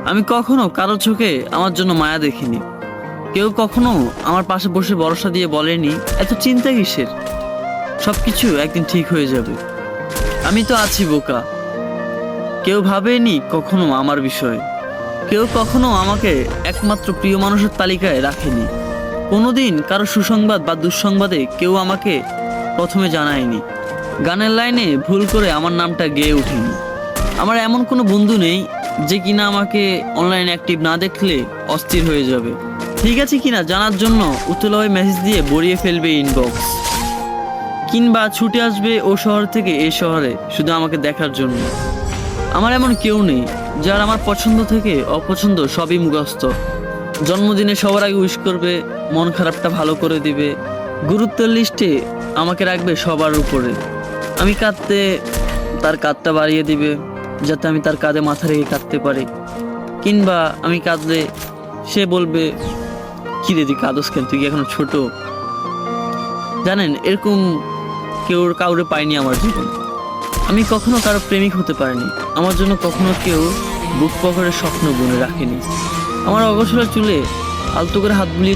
আমি কখনো কারো চোখে আমার জন্য মায়া দেখিনি। কেউ কখনো আমার পাশে বসে ভরসা দিয়ে বলেনি এত চিন্তা কিসের, সবকিছু একদিন ঠিক হয়ে যাবে। আমি তো আছি বোকা। কেউ ভাবেনি কখনো আমার বিষয়ে। কেউ কখনো আমাকে একমাত্র প্রিয় মানুষের তালিকায় রাখেনি। কোনোদিন কারো সুসংবাদ বা দুঃসংবাদে কেউ আমাকে প্রথমে জানায়নি। গানের লাইনে ভুল করে আমার নামটা গেয়ে ওঠেনি। আমার এমন কোনো বন্ধু নেই যে কিনা আমাকে অনলাইনে অ্যাক্টিভ না দেখলে অস্থির হয়ে যাবে। ঠিক আছে কিনা জানার জন্য উতলা মেসেজ দিয়ে ভরিয়ে ফেলবে ইনবক্স, কিংবা ছুটে আসবে ও শহর থেকে এই শহরে শুধু আমাকে দেখার জন্য। আমার এমন কেউ নেই যার আমার পছন্দ থেকে অপছন্দ সবই মুখস্থ। জন্মদিনে সবার আগে উইশ করবে, মন খারাপটা ভালো করে দিবে, গুরুত্বের লিস্টে আমাকে রাখবে সবার উপরে। আমি কাঁদতে তার কাঁধটা বাড়িয়ে দিবে যাতে আমি তার কাঁধে মাথা রেখে কাঁদতে পারি, কিংবা আমি কাঁদলে সে বলবে কি রে তুই কাঁদস কেন, তুই কি এখনো ছোট। জানেন, এরকম কাউরে পাইনি আমার জীবন। আমি কখনো কারো প্রেমিক হতে পারিনি। আমার জন্য কখনো কেউ বুক পকেটের স্বপ্ন বুনে রাখেনি। আমার অগোছালো চুলে আলতো করে হাত বুলিয়ে